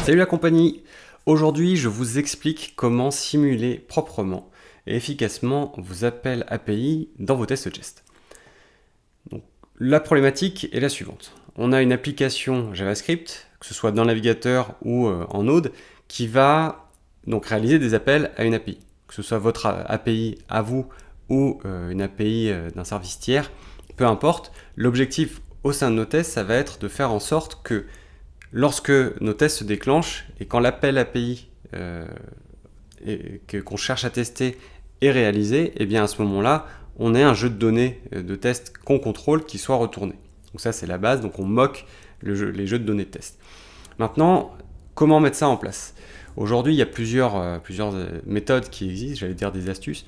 Salut la compagnie! Aujourd'hui, je vous explique comment simuler proprement et efficacement vos appels API dans vos tests Jest. Donc, la problématique est la suivante. On a une application JavaScript, que ce soit dans le navigateur ou en Node, qui va donc réaliser des appels à une API. Que ce soit votre API à vous ou une API d'un service tiers, peu importe. L'objectif au sein de nos tests, ça va être de faire en sorte que lorsque nos tests se déclenchent et quand l'appel API qu'on cherche à tester est réalisé, et bien à ce moment-là, on ait un jeu de données de test qu'on contrôle qui soit retourné. Donc ça, c'est la base. Donc on moque les jeux de données de test. Maintenant, comment mettre ça en place? Aujourd'hui, il y a plusieurs méthodes qui existent, j'allais dire des astuces.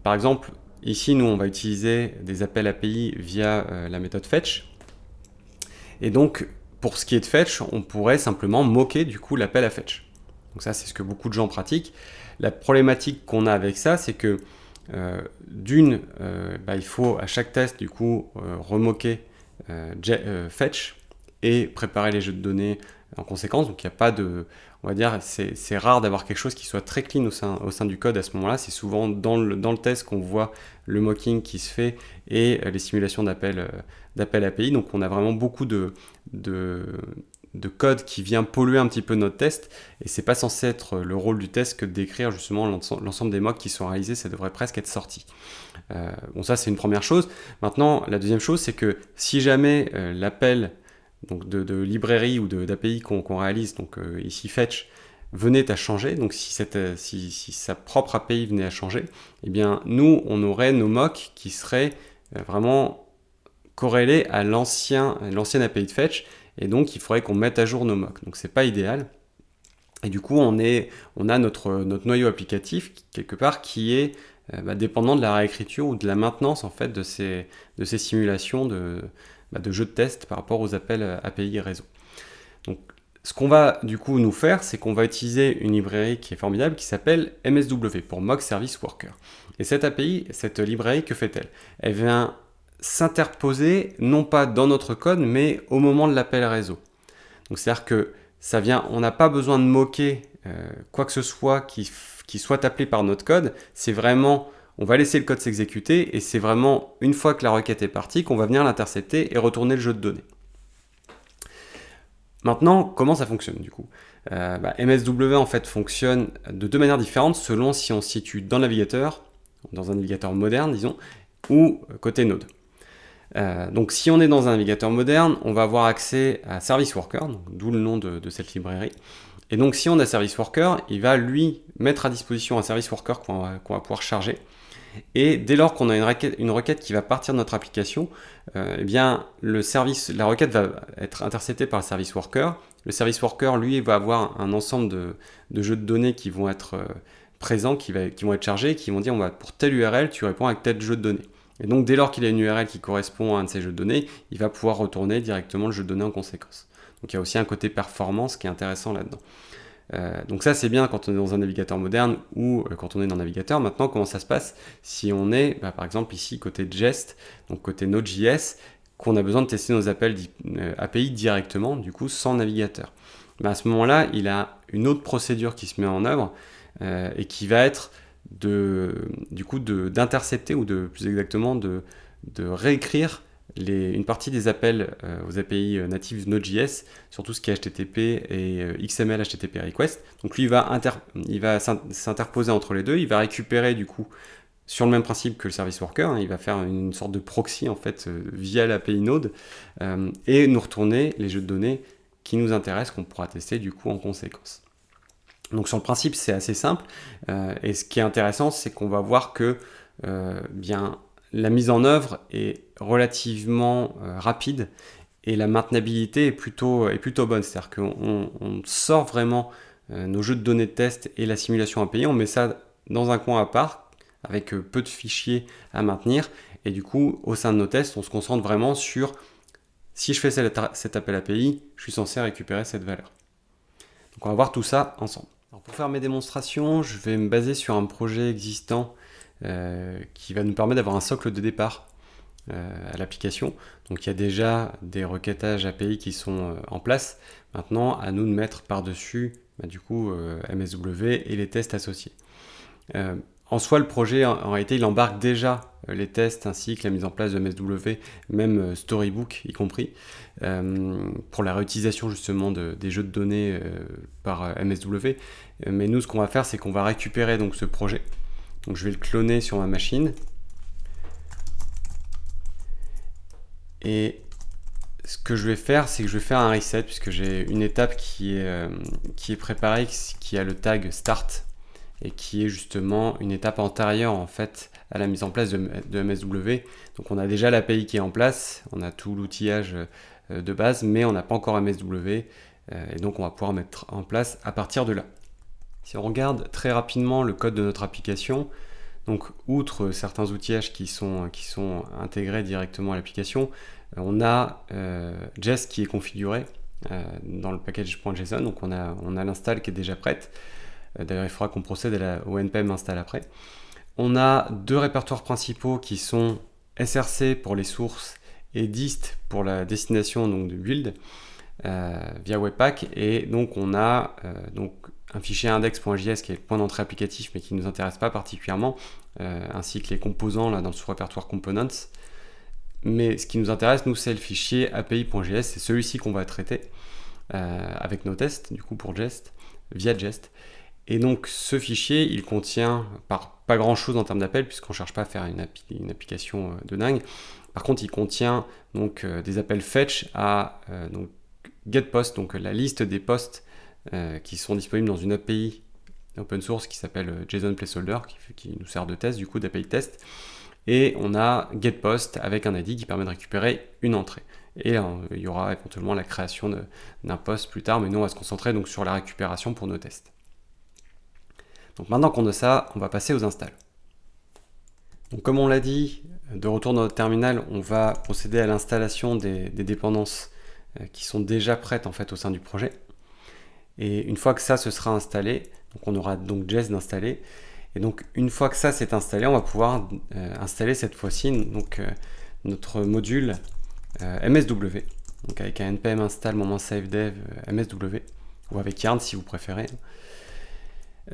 Par exemple, ici, nous, on va utiliser des appels API via la méthode fetch. Et donc, pour ce qui est de fetch, on pourrait simplement moquer du coup l'appel à fetch. Donc ça, c'est ce que beaucoup de gens pratiquent. La problématique qu'on a avec ça, c'est que il faut à chaque test du coup remoquer fetch et préparer les jeux de données en conséquence. Donc il n'y a pas de, on va dire, c'est rare d'avoir quelque chose qui soit très clean au sein du code à ce moment-là. C'est souvent dans le test qu'on voit le mocking qui se fait et les simulations d'appel API. Donc on a vraiment beaucoup de code qui vient polluer un petit peu notre test, et c'est pas censé être le rôle du test que de décrire justement l'ensemble des mocks qui sont réalisés. Ça devrait presque être sorti. Bon, ça c'est une première chose. Maintenant, la deuxième chose, c'est que si jamais l'appel donc de librairie ou d'API qu'on réalise, donc ici fetch, venait à changer, donc si sa propre API venait à changer, eh bien nous on aurait nos mocks qui seraient vraiment corrélés à l'ancienne API de fetch, et donc il faudrait qu'on mette à jour nos mocks. Donc c'est pas idéal. Et du coup on a notre noyau applicatif quelque part qui est dépendant de la réécriture ou de la maintenance en fait de ces simulations de jeux de test par rapport aux appels API réseau. Donc ce qu'on va du coup nous faire, c'est qu'on va utiliser une librairie qui est formidable qui s'appelle MSW pour Mock Service Worker. Et cette API, cette librairie, que fait-elle? Elle vient s'interposer non pas dans notre code mais au moment de l'appel réseau. Donc c'est-à-dire que on n'a pas besoin de moquer quoi que ce soit qui soit appelé par notre code. C'est vraiment, on va laisser le code s'exécuter et c'est vraiment une fois que la requête est partie qu'on va venir l'intercepter et retourner le jeu de données. Maintenant, comment ça fonctionne du coup? MSW en fait fonctionne de deux manières différentes selon si on se situe dans le navigateur, dans un navigateur moderne disons, ou côté Node. Donc si on est dans un navigateur moderne, on va avoir accès à Service Worker, d'où le nom de cette librairie. Et donc si on a Service Worker, il va lui mettre à disposition un Service Worker qu'on va pouvoir charger. Et dès lors qu'on a une requête qui va partir de notre application, eh bien la requête va être interceptée par le Service Worker. Le Service Worker, lui, va avoir un ensemble de jeux de données qui vont être présents, qui vont être chargés, qui vont dire pour telle URL, tu réponds avec tel jeu de données. Et donc dès lors qu'il a une URL qui correspond à un de ces jeux de données, il va pouvoir retourner directement le jeu de données en conséquence. Donc il y a aussi un côté performance qui est intéressant là-dedans. Donc ça c'est bien quand on est dans un navigateur moderne ou quand on est dans un navigateur. Maintenant, comment ça se passe si on est par exemple ici côté Jest, donc côté Node.js, qu'on a besoin de tester nos appels API directement, du coup sans navigateur. À ce moment-là, il a une autre procédure qui se met en œuvre et qui va être d'intercepter ou plus exactement de réécrire une partie des appels aux API natives Node.js sur tout ce qui est HTTP et XML HTTP request. Donc lui, il va s'interposer entre les deux, il va récupérer du coup sur le même principe que le service worker, il va faire une sorte de proxy en fait via l'API Node et nous retourner les jeux de données qui nous intéressent, qu'on pourra tester du coup en conséquence. Donc sur le principe, c'est assez simple, et ce qui est intéressant, c'est qu'on va voir que la mise en œuvre est relativement rapide et la maintenabilité est plutôt bonne. C'est-à-dire qu'on sort vraiment nos jeux de données de test et la simulation API, on met ça dans un coin à part avec peu de fichiers à maintenir, et du coup, au sein de nos tests, on se concentre vraiment sur si je fais cet appel API, je suis censé récupérer cette valeur. Donc on va voir tout ça ensemble. Alors pour faire mes démonstrations, je vais me baser sur un projet existant qui va nous permettre d'avoir un socle de départ à l'application. Donc il y a déjà des requêtages API qui sont en place. Maintenant, à nous de mettre par-dessus du coup MSW et les tests associés. En soi, le projet, en réalité, il embarque déjà les tests ainsi que la mise en place de MSW, même Storybook y compris, pour la réutilisation justement des jeux de données par MSW. Mais nous, ce qu'on va faire, c'est qu'on va récupérer donc ce projet. Donc je vais le cloner sur ma machine. Et ce que je vais faire, c'est que je vais faire un reset, puisque j'ai une étape qui est préparée, qui a le tag start, et qui est justement une étape antérieure en fait à la mise en place de MSW. Donc on a déjà l'API qui est en place, on a tout l'outillage de base, mais on n'a pas encore MSW, et donc on va pouvoir mettre en place à partir de là. Si on regarde très rapidement le code de notre application, donc outre certains outillages qui sont intégrés directement à l'application, on a Jest qui est configuré dans le package.json, donc on a l'install qui est déjà prête. D'ailleurs, il faudra qu'on procède au npm install après. On a deux répertoires principaux qui sont src pour les sources et dist pour la destination donc, de build via Webpack. Et donc, on a un fichier index.js qui est le point d'entrée applicatif mais qui ne nous intéresse pas particulièrement, ainsi que les composants là, dans le sous-répertoire components. Mais ce qui nous intéresse, nous, c'est le fichier api.js. C'est celui-ci qu'on va traiter avec nos tests, du coup, pour Jest, via Jest. Et donc ce fichier, il contient pas grand chose en termes d'appels, puisqu'on ne cherche pas à faire une application de dingue. Par contre, il contient donc des appels fetch à donc getPost, donc la liste des posts qui sont disponibles dans une API open source qui s'appelle JSON Placeholder, qui nous sert de test, du coup d'API test. Et on a getPost avec un ID qui permet de récupérer une entrée. Et il y aura éventuellement la création d'un post plus tard, mais nous on va se concentrer donc sur la récupération pour nos tests. Donc maintenant qu'on a ça, on va passer aux installs. Donc comme on l'a dit, de retour dans notre terminal, on va procéder à l'installation des dépendances qui sont déjà prêtes en fait au sein du projet. Et une fois que ça se sera installé, donc on aura donc Jest d'installer. Et donc une fois que ça s'est installé, on va pouvoir installer cette fois-ci donc, notre module MSW, donc avec un npm install /savedev MSW, ou avec yarn si vous préférez.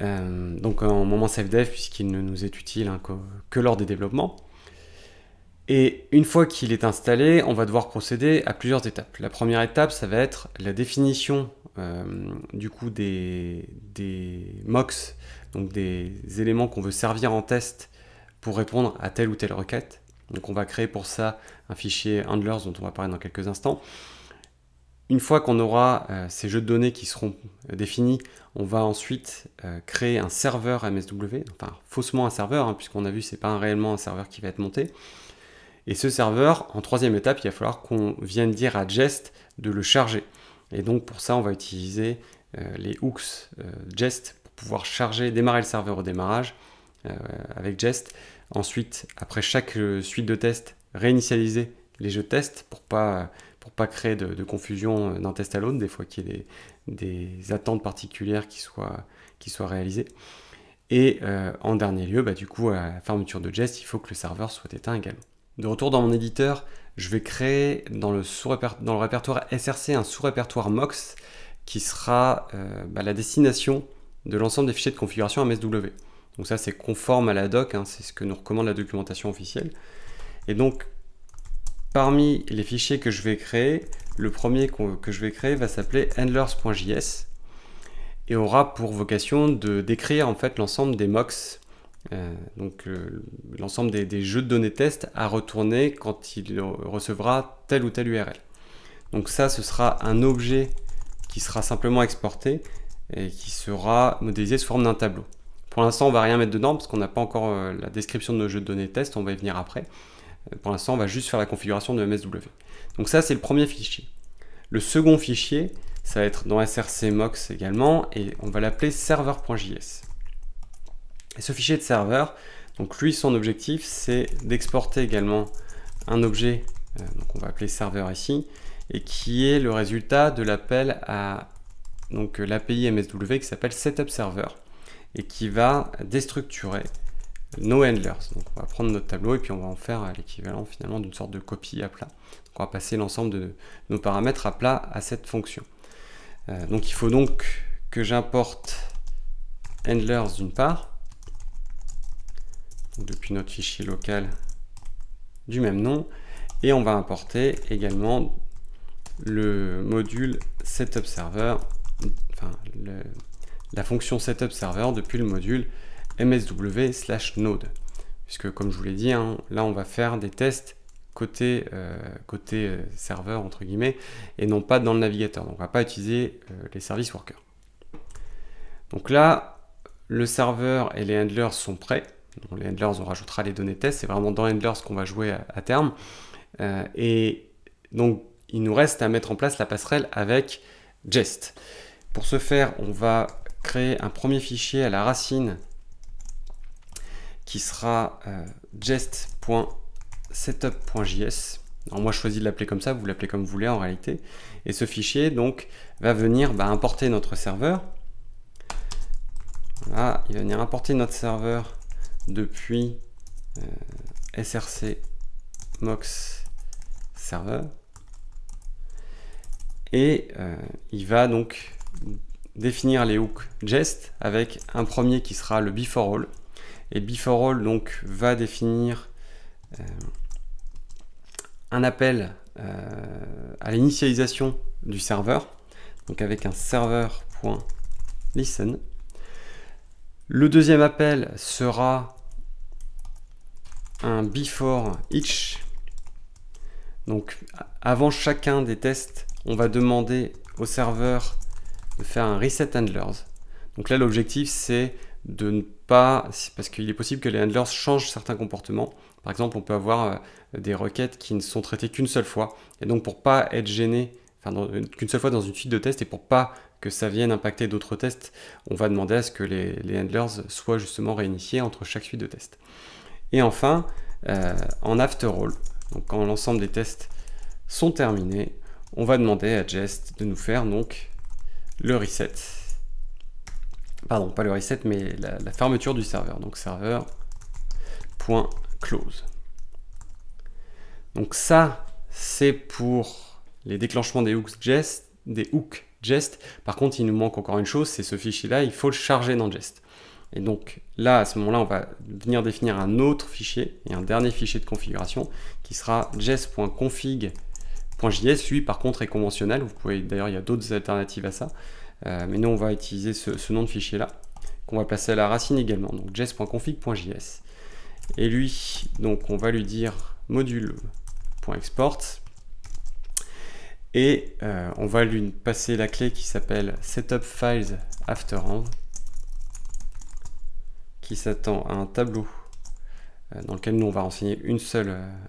Donc en /savedev puisqu'il ne nous est utile que lors des développements. Et une fois qu'il est installé, on va devoir procéder à plusieurs étapes. La première étape, ça va être la définition du coup des mocks, donc des éléments qu'on veut servir en test pour répondre à telle ou telle requête. Donc on va créer pour ça un fichier handlers dont on va parler dans quelques instants. Une fois qu'on aura ces jeux de données qui seront définis, on va ensuite créer un serveur MSW, enfin faussement un serveur, puisqu'on a vu c'est pas réellement un serveur qui va être monté. Et ce serveur, en troisième étape, il va falloir qu'on vienne dire à Jest de le charger. Et donc pour ça, on va utiliser les hooks Jest pour pouvoir démarrer le serveur au démarrage avec Jest. Ensuite, après chaque suite de tests, réinitialiser les jeux de test pour pas créer de confusion d'un test à l'autre, des fois qu'il y ait des attentes particulières qui soient réalisées. Et en dernier lieu, du coup, à la fermeture de Jest, il faut que le serveur soit éteint également. De retour dans mon éditeur, je vais créer dans le répertoire src un sous-répertoire MOX qui sera la destination de l'ensemble des fichiers de configuration MSW. Donc ça, c'est conforme à la doc, c'est ce que nous recommande la documentation officielle. Et donc, parmi les fichiers que je vais créer, le premier que je vais créer va s'appeler handlers.js et aura pour vocation de décrire en fait l'ensemble des mocks, l'ensemble des jeux de données test à retourner quand il recevra telle ou telle URL. Donc ça, ce sera un objet qui sera simplement exporté et qui sera modélisé sous forme d'un tableau. Pour l'instant, on ne va rien mettre dedans parce qu'on n'a pas encore la description de nos jeux de données test, on va y venir après. Pour l'instant, on va juste faire la configuration de MSW. Donc ça, c'est le premier fichier. Le second fichier, ça va être dans src mox également, et on va l'appeler server.js. Et ce fichier de serveur, donc lui, son objectif, c'est d'exporter également un objet, donc on va appeler serveur ici, et qui est le résultat de l'appel à l'API MSW qui s'appelle setupServer, et qui va déstructurer nos handlers. Donc on va prendre notre tableau et puis on va en faire l'équivalent finalement d'une sorte de copie à plat. Donc on va passer l'ensemble de nos paramètres à plat à cette fonction. Donc il faut donc que j'importe handlers d'une part, donc depuis notre fichier local du même nom, et on va importer également le module setup server, enfin la fonction setup server depuis le module msw/node, puisque comme je vous l'ai dit, hein, là on va faire des tests côté serveur entre guillemets et non pas dans le navigateur. Donc on va pas utiliser les service workers. Donc là le serveur et les handlers sont prêts. Donc, les handlers, on rajoutera les données test, c'est vraiment dans handlers qu'on va jouer à terme. Et donc il nous reste à mettre en place la passerelle avec Jest. Pour ce faire, on va créer un premier fichier à la racine qui sera jest.setup.js. Alors moi je choisis de l'appeler comme ça, vous l'appelez comme vous voulez en réalité. Et ce fichier donc va venir importer notre serveur. Voilà, il va venir importer notre serveur depuis src mox server. Et il va donc définir les hooks Jest avec un premier qui sera le before all. Et before all donc va définir un appel à l'initialisation du serveur, donc avec un server.listen. Le deuxième appel sera un before each. Donc avant chacun des tests, on va demander au serveur de faire un reset handlers. Donc là l'objectif c'est de ne pas, parce qu'il est possible que les handlers changent certains comportements. Par exemple, on peut avoir des requêtes qui ne sont traitées qu'une seule fois. Et donc pour pas être gêné, qu'une seule fois dans une suite de tests, et pour pas que ça vienne impacter d'autres tests, on va demander à ce que les handlers soient justement réinitiés entre chaque suite de tests. Et enfin, en after all, donc quand l'ensemble des tests sont terminés, on va demander à Jest de nous faire donc le reset. Pardon, pas le reset, mais la fermeture du serveur. Donc serveur.close. Donc ça, c'est pour les déclenchements des hooks Jest. Par contre, il nous manque encore une chose, c'est ce fichier-là, il faut le charger dans Jest. Et donc là, à ce moment-là, on va venir définir un autre fichier et un dernier fichier de configuration qui sera jest.config.js. Lui, par contre, est conventionnel. Vous pouvez, d'ailleurs, il y a d'autres alternatives à ça. Mais nous, on va utiliser ce nom de fichier-là qu'on va placer à la racine également. Donc jest.config.js. Et lui, donc, on va lui dire module.export. Et on va lui passer la clé qui s'appelle setup files afterend, qui s'attend à un tableau dans lequel nous on va renseigner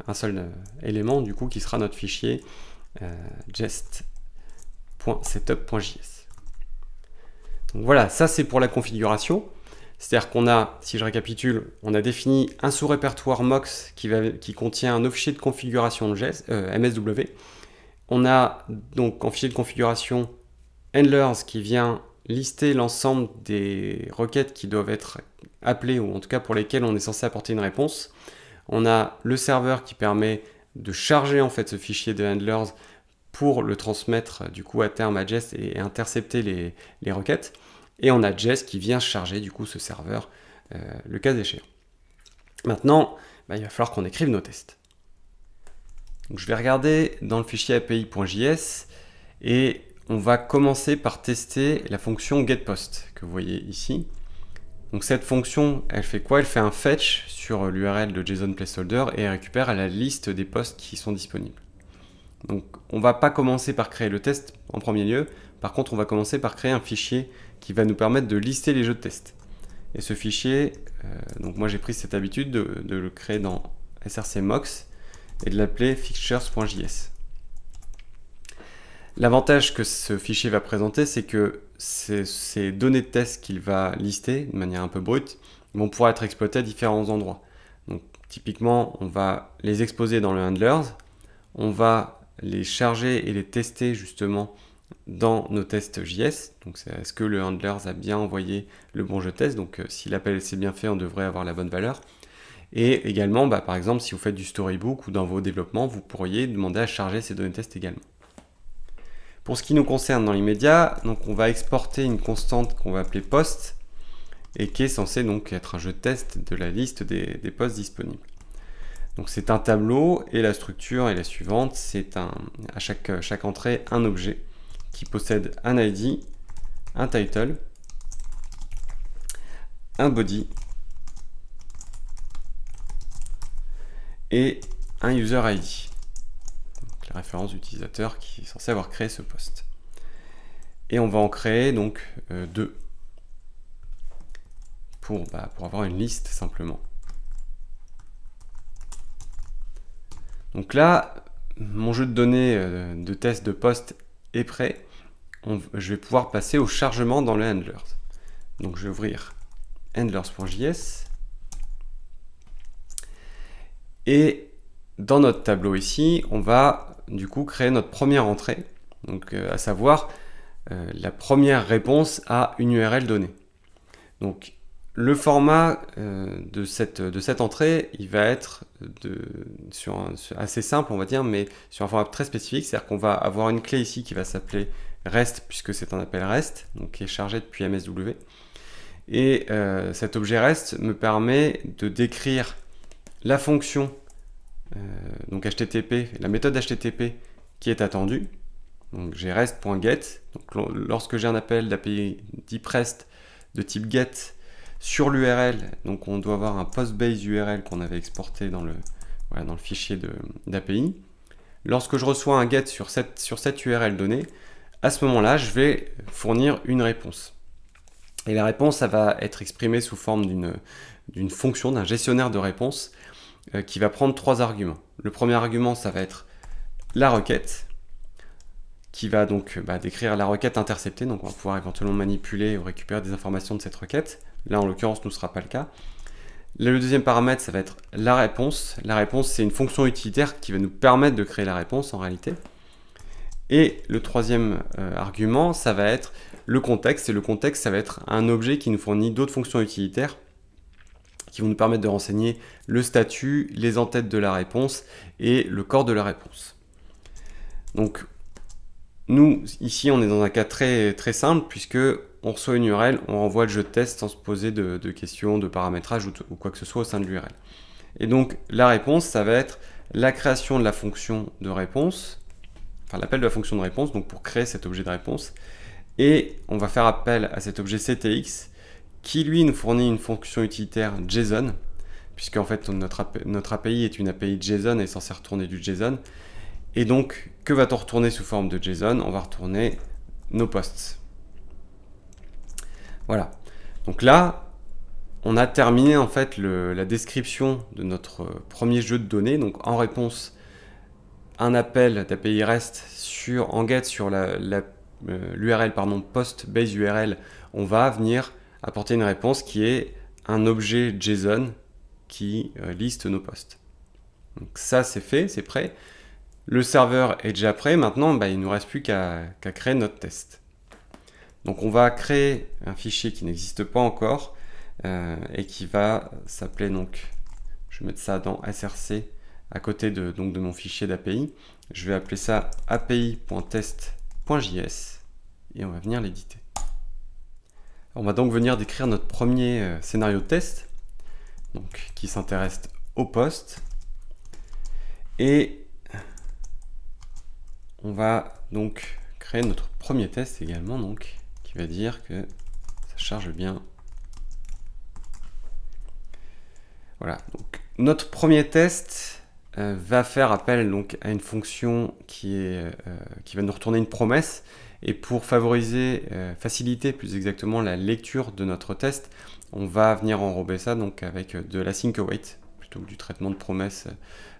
un seul élément, du coup qui sera notre fichier jest.setup.js. Donc voilà, ça c'est pour la configuration. C'est-à-dire qu'on a, si je récapitule, on a défini un sous-répertoire MOX qui contient nos fichiers de configuration de MSW. On a donc en fichier de configuration handlers qui vient lister l'ensemble des requêtes qui doivent être appelées, ou en tout cas pour lesquelles on est censé apporter une réponse. On a le serveur qui permet de charger en fait ce fichier de handlers pour le transmettre du coup à terme à Jest et intercepter les requêtes. Et on a Jest qui vient charger du coup ce serveur le cas échéant. Maintenant, il va falloir qu'on écrive nos tests. Donc, je vais regarder dans le fichier api.js et on va commencer par tester la fonction getPost que vous voyez ici. Donc cette fonction, elle fait quoi? Elle fait un fetch sur l'URL de JSON placeholder et elle récupère la liste des posts qui sont disponibles. Donc on ne va pas commencer par créer le test en premier lieu. Par contre, on va commencer par créer un fichier qui va nous permettre de lister les jeux de test. Et ce fichier, donc moi j'ai pris cette habitude de le créer dans srcmox et de l'appeler fixtures.js. L'avantage que ce fichier va présenter, c'est que ces données de test qu'il va lister de manière un peu brute vont pouvoir être exploitées à différents endroits. Donc typiquement, on va les exposer dans le handlers, on va les charger et les tester justement dans nos tests JS. Donc est-ce que le handlers a bien envoyé le bon jeu test. Donc si l'appel s'est bien fait, on devrait avoir la bonne valeur. Et également, par exemple, si vous faites du storybook ou dans vos développements, vous pourriez demander à charger ces données test également. Pour ce qui nous concerne dans l'immédiat, donc on va exporter une constante qu'on va appeler post et qui est censée donc être un jeu de test de la liste des posts disponibles. Donc c'est un tableau et la structure est la suivante, c'est à chaque entrée un objet qui possède un ID, un title, un body et un user ID. Donc la référence d'utilisateur qui est censé avoir créé ce post. Et on va en créer donc 2 pour avoir une liste simplement. Donc là, mon jeu de données de test de post est prêt. Je vais pouvoir passer au chargement dans le handlers. Donc je vais ouvrir handlers.js. Et dans notre tableau ici, on va du coup créer notre première entrée, donc à savoir la première réponse à une URL donnée. Donc le format de cette entrée, il va être assez simple, on va dire, mais sur un format très spécifique, c'est-à-dire qu'on va avoir une clé ici qui va s'appeler REST, puisque c'est un appel REST, donc qui est chargé depuis MSW. Et cet objet REST me permet de décrire la fonction, donc HTTP, la méthode HTTP qui est attendue. Donc j'ai REST.get. Donc lorsque j'ai un appel d'API deep REST de type GET sur l'URL, donc on doit avoir un postbase URL qu'on avait exporté dans le fichier d'API. Lorsque je reçois un GET sur cette URL donnée, à ce moment-là, je vais fournir une réponse. Et la réponse, ça va être exprimée sous forme d'une fonction, d'un gestionnaire de réponse qui va prendre 3 arguments. Le premier argument, ça va être la requête, qui va donc décrire la requête interceptée. Donc on va pouvoir éventuellement manipuler ou récupérer des informations de cette requête. Là, en l'occurrence, ce ne sera pas le cas. Le deuxième paramètre, ça va être la réponse. La réponse, c'est une fonction utilitaire qui va nous permettre de créer la réponse en réalité. Et le troisième argument, ça va être le contexte. Et le contexte, ça va être un objet qui nous fournit d'autres fonctions utilitaires qui vont nous permettre de renseigner le statut, les entêtes de la réponse et le corps de la réponse. Donc, nous, ici, on est dans un cas très, très simple puisque on reçoit une URL, on renvoie le jeu de test sans se poser de questions, de paramétrage ou quoi que ce soit au sein de l'URL. Et donc, la réponse, ça va être la création de la fonction de réponse, enfin l'appel de la fonction de réponse, donc pour créer cet objet de réponse. Et on va faire appel à cet objet CTX qui lui nous fournit une fonction utilitaire JSON, puisque en fait notre API est une API JSON et est censée retourner du JSON. Et donc, que va-t-on retourner sous forme de JSON? On va retourner nos posts. Voilà. Donc là, on a terminé en fait la description de notre premier jeu de données. Donc en réponse, un appel d'API REST en GET sur l'URL post base URL, on va venir apporter une réponse qui est un objet JSON qui liste nos posts. Donc ça c'est fait, c'est prêt. Le serveur est déjà prêt. Maintenant, il ne nous reste plus qu'à créer notre test. Donc on va créer un fichier qui n'existe pas encore et qui va s'appeler, donc je vais mettre ça dans src à côté de mon fichier d'API. Je vais appeler ça api.test.js et on va venir l'éditer. On va donc venir décrire notre premier scénario de test, donc, qui s'intéresse au post. Et on va donc créer notre premier test également, donc, qui va dire que ça charge bien. Voilà, donc notre premier test va faire appel donc à une fonction qui va nous retourner une promesse. Et pour faciliter plus exactement la lecture de notre test, on va venir enrober ça donc avec de l'async await plutôt que du traitement de promesses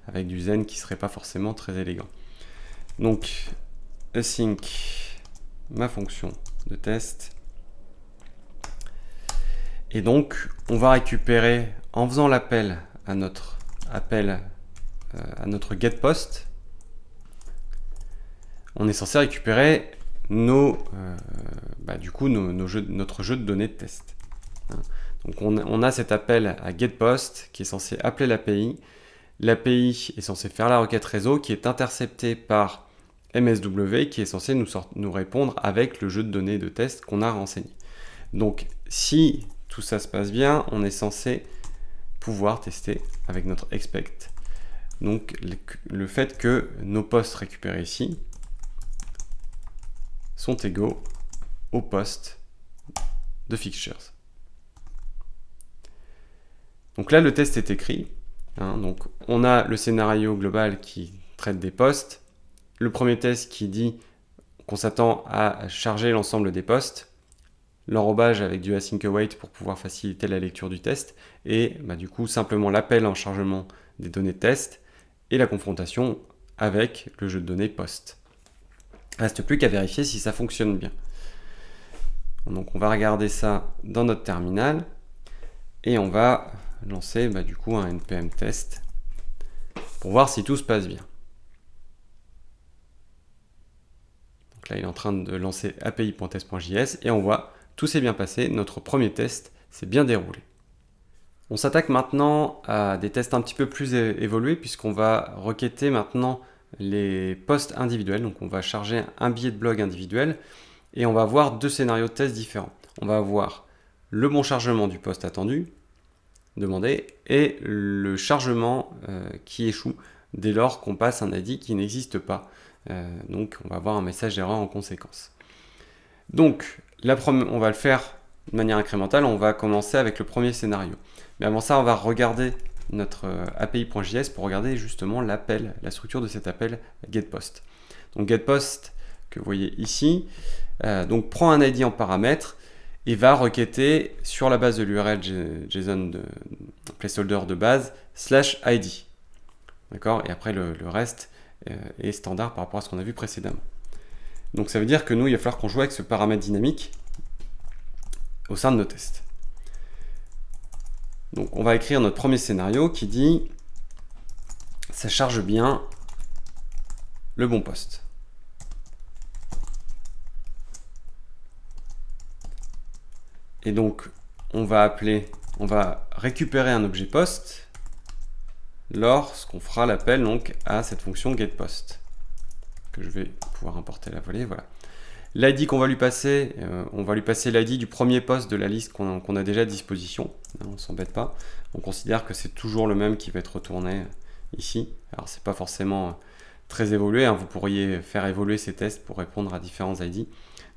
avec du Zen qui serait pas forcément très élégant. Donc async ma fonction de test. Et donc on va récupérer en faisant l'appel à notre getPost, on est censé récupérer notre jeu de données de test. Donc on a cet appel à getPost qui est censé appeler l'API. L'API est censée faire la requête réseau qui est interceptée par MSW qui est censé nous répondre avec le jeu de données de test qu'on a renseigné. Donc si tout ça se passe bien, on est censé pouvoir tester avec notre expect. Donc le fait que nos postes récupérés ici sont égaux aux postes de fixtures. Donc là, le test est écrit. Donc on a le scénario global qui traite des postes. Le premier test qui dit qu'on s'attend à charger l'ensemble des postes. L'enrobage avec du async await pour pouvoir faciliter la lecture du test. Et du coup, simplement l'appel en chargement des données de test et la confrontation avec le jeu de données post. Il ne reste plus qu'à vérifier si ça fonctionne bien. Donc on va regarder ça dans notre terminal et on va lancer du coup un npm test pour voir si tout se passe bien. Donc là il est en train de lancer api.test.js et on voit tout s'est bien passé, notre premier test s'est bien déroulé. On s'attaque maintenant à des tests un petit peu plus évolués puisqu'on va requêter maintenant les posts individuels. Donc on va charger un billet de blog individuel et on va avoir deux scénarios de tests différents. On va avoir le bon chargement du post attendu, demandé, et le chargement qui échoue dès lors qu'on passe un ID qui n'existe pas. Donc on va avoir un message d'erreur en conséquence. Donc on va le faire de manière incrémentale, on va commencer avec le premier scénario. Mais avant ça, on va regarder notre api.js pour regarder justement l'appel, la structure de cet appel getPost. Donc getPost, que vous voyez ici, donc prend un ID en paramètre et va requêter sur la base de l'URL JSON de placeholder de base /id. D'accord ? Et après le reste est standard par rapport à ce qu'on a vu précédemment. Donc ça veut dire que nous, il va falloir qu'on joue avec ce paramètre dynamique au sein de nos tests. Donc on va écrire notre premier scénario qui dit ça charge bien le bon poste. Et donc on va récupérer un objet post lorsqu'on fera l'appel donc à cette fonction getPost que je vais pouvoir importer la volée. Voilà. L'ID qu'on va lui passer, on va lui passer l'ID du premier poste de la liste qu'on a déjà à disposition. On ne s'embête pas. On considère que c'est toujours le même qui va être retourné ici. Alors c'est pas forcément très évolué. Vous pourriez faire évoluer ces tests pour répondre à différents ID.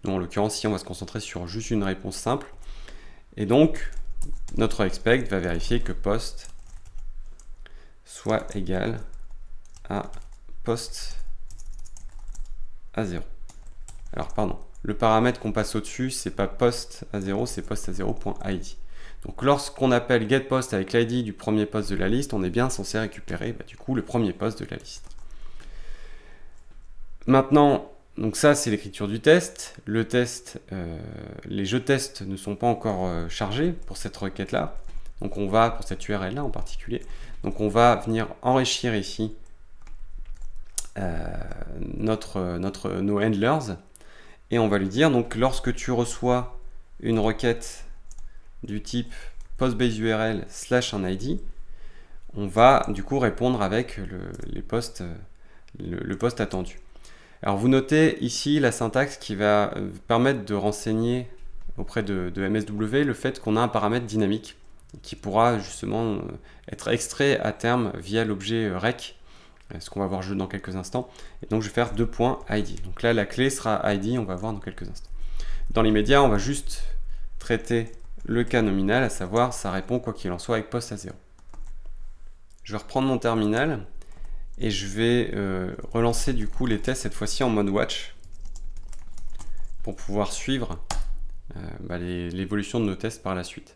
Nous en l'occurrence ici on va se concentrer sur juste une réponse simple. Et donc notre expect va vérifier que post soit égal à post à 0. Alors pardon, le paramètre qu'on passe au-dessus, c'est pas post à 0, c'est post à 0.id. Donc lorsqu'on appelle getPost avec l'id du premier poste de la liste, on est bien censé récupérer du coup le premier poste de la liste. Maintenant, donc ça c'est l'écriture du test. Le test, les jeux tests ne sont pas encore chargés pour cette requête-là. Donc on va, pour cette URL-là en particulier, donc on va venir enrichir ici nos handlers. Et on va lui dire, donc lorsque tu reçois une requête du type postBaseURL /un ID, on va du coup répondre avec le poste attendu. Alors vous notez ici la syntaxe qui va permettre de renseigner auprès de MSW le fait qu'on a un paramètre dynamique qui pourra justement être extrait à terme via l'objet rec, ce qu'on va voir dans quelques instants. Et donc je vais faire 2.id. Donc là la clé sera id, on va voir dans quelques instants. Dans l'immédiat, on va juste traiter le cas nominal, à savoir ça répond quoi qu'il en soit avec post à 0. Je vais reprendre mon terminal et je vais relancer du coup les tests cette fois-ci en mode watch pour pouvoir suivre l'évolution de nos tests par la suite.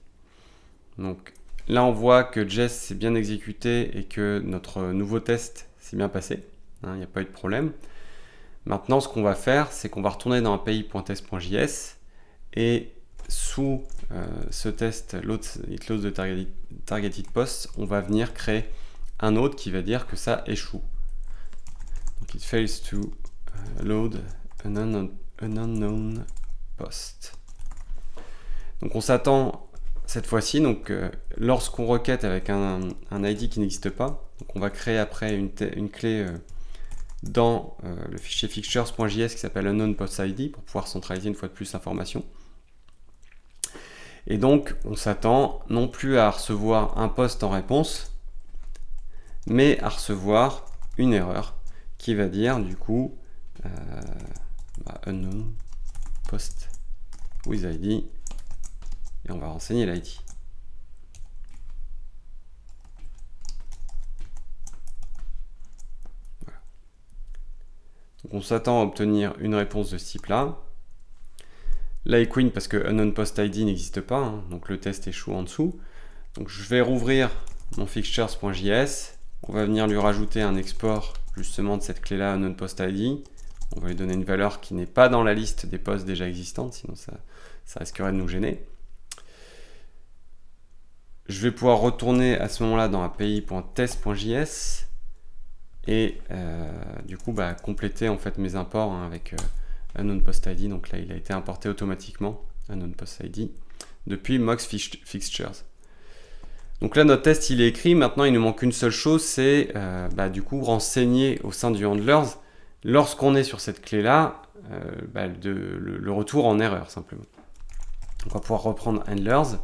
Donc là on voit que Jess s'est bien exécuté et que notre nouveau test s'est bien passé, il n'y a pas eu de problème. Maintenant ce qu'on va faire, c'est qu'on va retourner dans api.test.js et sous ce test it loads the targeted post, on va venir créer un autre qui va dire que ça échoue. Donc it fails to load an an unknown post. Donc on s'attend cette fois-ci, donc lorsqu'on requête avec un ID qui n'existe pas, donc on va créer après une clé dans le fichier fixtures.js qui s'appelle unknown post ID pour pouvoir centraliser une fois de plus l'information. Et donc on s'attend non plus à recevoir un post en réponse, mais à recevoir une erreur qui va dire du coup unknown post with ID, et on va renseigner l'ID. Voilà. Donc on s'attend à obtenir une réponse de ce type là. Queen parce que unknown post ID n'existe pas, hein, donc le test échoue en dessous. Donc je vais rouvrir mon fixtures.js, on va venir lui rajouter un export justement de cette clé là unknown post ID. On va lui donner une valeur qui n'est pas dans la liste des posts déjà existantes, sinon ça risquerait de nous gêner. Je vais pouvoir retourner à ce moment-là dans api.test.js et du coup compléter en fait mes imports avec unknown post ID. Donc là il a été importé automatiquement, unknown post ID, depuis Mox Fixtures. Donc là notre test il est écrit, maintenant il nous manque une seule chose, c'est du coup renseigner au sein du handlers, lorsqu'on est sur cette clé là, le retour en erreur simplement. Donc on va pouvoir reprendre handlers.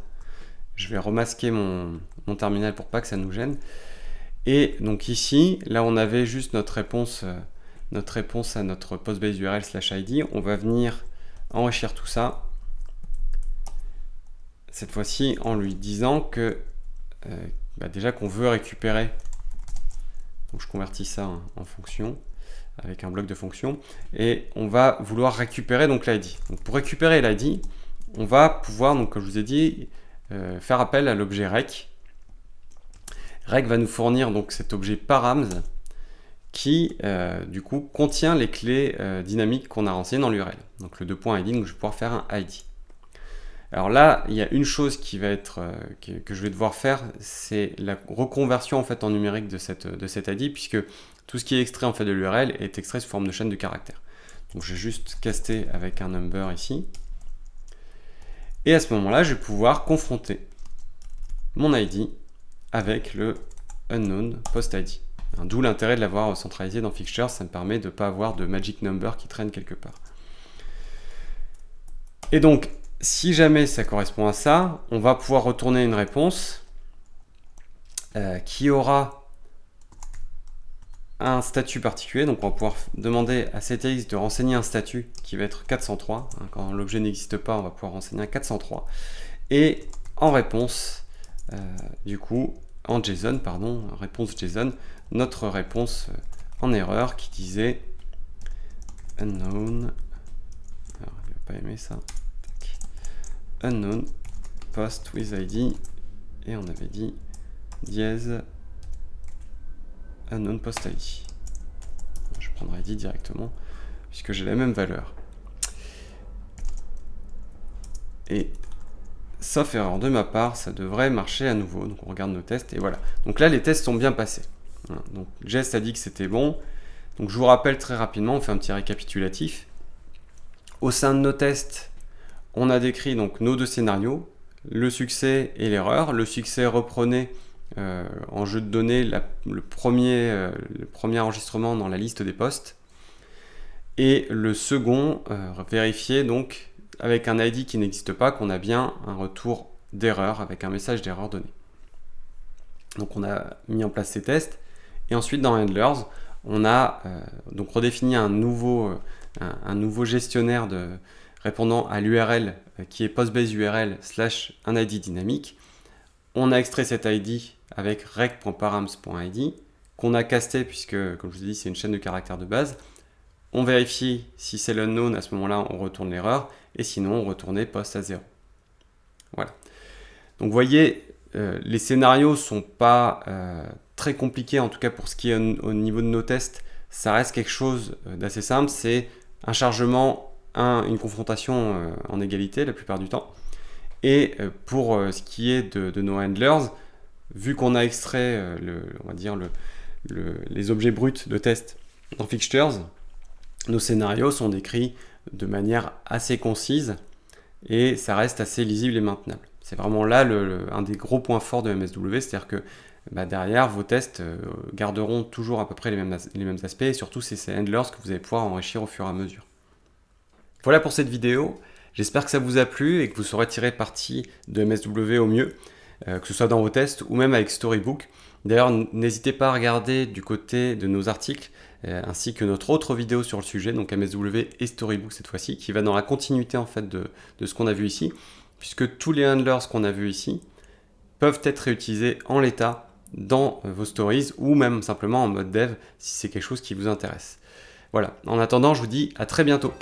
Je vais remasquer mon terminal pour pas que ça nous gêne. Et donc ici, là on avait juste notre réponse à notre postbase URL /ID. On va venir enrichir tout ça. Cette fois-ci en lui disant que déjà qu'on veut récupérer. Donc je convertis ça en fonction avec un bloc de fonction. Et on va vouloir récupérer donc l'ID. Donc pour récupérer l'ID, on va pouvoir, donc comme je vous ai dit, faire appel à l'objet rec. Rec va nous fournir donc cet objet params qui du coup contient les clés dynamiques qu'on a renseignées dans l'URL. Donc le 2.id, donc je vais pouvoir faire un ID. Alors là, il y a une chose qui va être que je vais devoir faire, c'est la reconversion en fait en numérique de cet ID, puisque tout ce qui est extrait en fait de l'URL est extrait sous forme de chaîne de caractères. Donc je vais juste caster avec un number ici. Et à ce moment-là, je vais pouvoir confronter mon ID avec le unknown post ID. D'où l'intérêt de l'avoir centralisé dans Fixtures, ça me permet de ne pas avoir de magic number qui traîne quelque part. Et donc, si jamais ça correspond à ça, on va pouvoir retourner une réponse qui aura un statut particulier. Donc on va pouvoir demander à CTX de renseigner un statut qui va être 403. Quand l'objet n'existe pas, on va pouvoir renseigner un 403. Et en réponse, du coup, en JSON, réponse JSON, notre réponse en erreur qui disait unknown. Alors, il ne va pas aimer ça. Unknown post with ID. Et on avait dit dièse unknown post ID. Je prendrai ID directement puisque j'ai la même valeur. Et sauf erreur de ma part, ça devrait marcher à nouveau. Donc on regarde nos tests et voilà. Donc là les tests sont bien passés. Voilà. Donc Jest a dit que c'était bon. Donc je vous rappelle très rapidement, on fait un petit récapitulatif. Au sein de nos tests, on a décrit donc nos deux scénarios, le succès et l'erreur. Le succès reprenait en jeu de données le premier enregistrement dans la liste des postes. Et le second vérifiait donc avec un ID qui n'existe pas qu'on a bien un retour d'erreur avec un message d'erreur donné. Donc on a mis en place ces tests. Et ensuite dans Handlers, on a donc redéfini un nouveau gestionnaire répondant à l'URL qui est postbase URL / un ID dynamique. On a extrait cet ID avec rec.params.id qu'on a casté puisque, comme je vous ai dit, c'est une chaîne de caractères de base. On vérifie si c'est l'unknown, à ce moment-là, on retourne l'erreur et sinon, on retournait post à 0. Voilà. Donc, vous voyez, les scénarios ne sont pas très compliqués, en tout cas pour ce qui est au niveau de nos tests. Ça reste quelque chose d'assez simple. C'est un chargement, une confrontation en égalité la plupart du temps. Et pour ce qui est de nos handlers, vu qu'on a extrait les objets bruts de test dans Fixtures, nos scénarios sont décrits de manière assez concise et ça reste assez lisible et maintenable. C'est vraiment là un des gros points forts de MSW, c'est-à-dire que derrière, vos tests garderont toujours à peu près les mêmes aspects, et surtout c'est ces handlers que vous allez pouvoir enrichir au fur et à mesure. Voilà pour cette vidéo, j'espère que ça vous a plu et que vous saurez tirer parti de MSW au mieux, que ce soit dans vos tests ou même avec Storybook. D'ailleurs, n'hésitez pas à regarder du côté de nos articles, ainsi que notre autre vidéo sur le sujet, donc MSW et Storybook cette fois-ci, qui va dans la continuité en fait de ce qu'on a vu ici, puisque tous les handlers qu'on a vus ici peuvent être réutilisés en l'état dans vos stories ou même simplement en mode dev si c'est quelque chose qui vous intéresse. Voilà, en attendant, je vous dis à très bientôt.